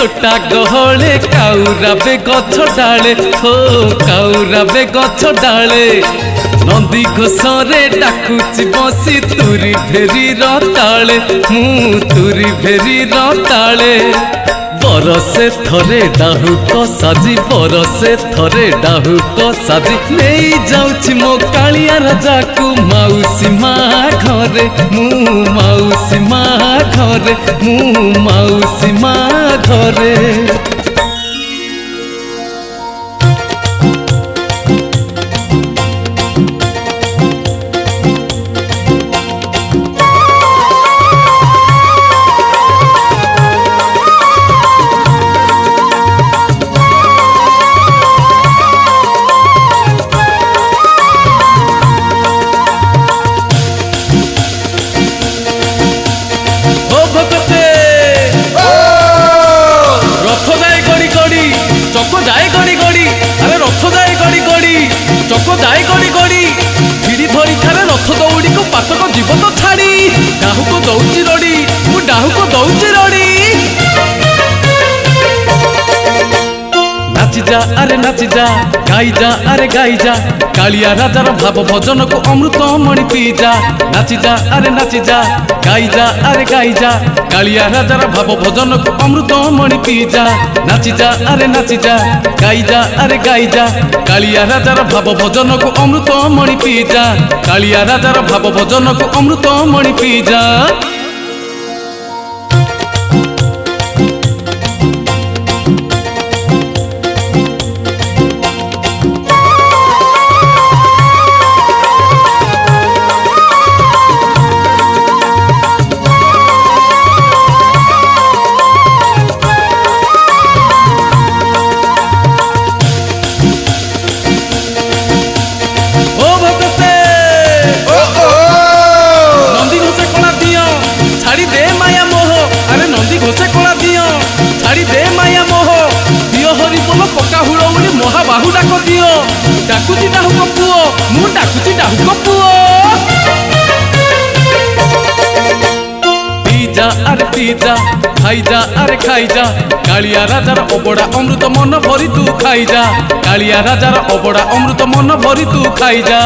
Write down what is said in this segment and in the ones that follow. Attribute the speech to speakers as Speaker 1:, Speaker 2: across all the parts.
Speaker 1: तोटा गहले काउराबे गछ डाले हो काउराबे गछ डाले नंदी घोषरे डाकुची बसी तुरी भेरी रताले मु तुरी भेरी रताले बरसे थरे डाहुक साजी बरसे थरे डाहुक साजी नहीं जाउछि मो कालिया राजा को माउसी मा घरे मु माउसी मा घरे मु माउसी मा घरे चक जाए गड़ी गड़ी भिड़ी धरी थारे रथ दौड़ी को पातक जीव तो छाड़ी डाहु को दौची रड़ी मु डाहु को दौची रड़ी नाची जा अरे नाची जा गाई जा अरे गाई जा कालिया राजार भाव भजन को अमृत मणि पी जा नाची जा अरे नाची जा गाई जा अरे गाई जा कालिया राजार भाव भजन को अमृत मणि पी जा नाची जा अरे नाची जा गाई जा अरे गाई जा कालिया राजार भाव भजन को अमृत मणि पी जा कालिया राजार भाव भजन को अमृत मणि पी जा महाबाहु डाक दियो डाकुची डाहुक पुओ मु डाकुची डाहुक पुओ पीजा अरे पीजा खाई जा अरे खाई जा कालिया राजार अबड़ा अमृत मन भरी तू खाई जा कालिया राजार अबड़ा अमृत मन भरी तू खाई जा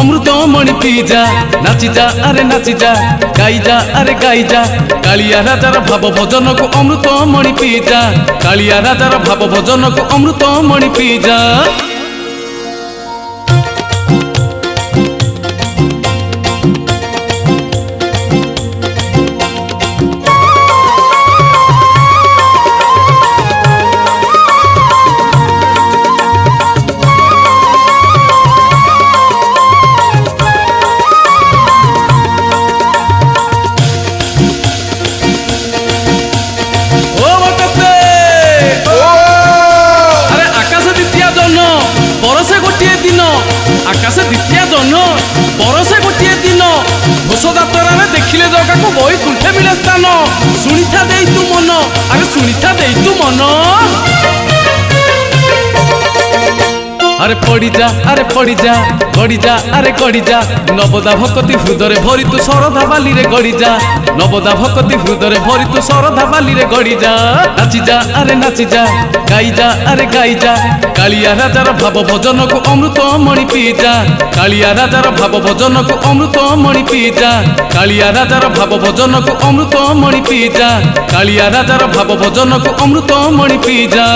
Speaker 1: अमृत मणि पी जा नाची जा अरे नाची जा गाई जा अरे गाई जा कालिया राजार भाव भजन को अमृत मणि पी जा कालिया राजार भाव भजन को अमृत मणि पी जा आकाशे द्वितीय जन्म बरसे गोटे दिन घोषदातरा देखिले जगह को बही कुंठे मिले स्थान शुणिथा दे तू मन अरे शुणिथा दे तू मन अरे पड़ी जा अरे पड़ी जा गड़ी जा अरे गड़ी जा नवदा भक्ति हृदय भरी तू सरधा बाली रे गड़ी जा नवदा भक्ति हृदय भरी तू सरधा बाली रे गड़ी जा नाची जा अरे नाची जा गाई जा अरे गाई जा कालिया राजार भाव भजन को अमृत मणि पी जा कालिया राजार भाव भजन को अमृत मणि पी जा कालिया राजार भाव भजन को अमृत मणि पी जा कालिया राजार भाव भजन को अमृत मणि पी जा।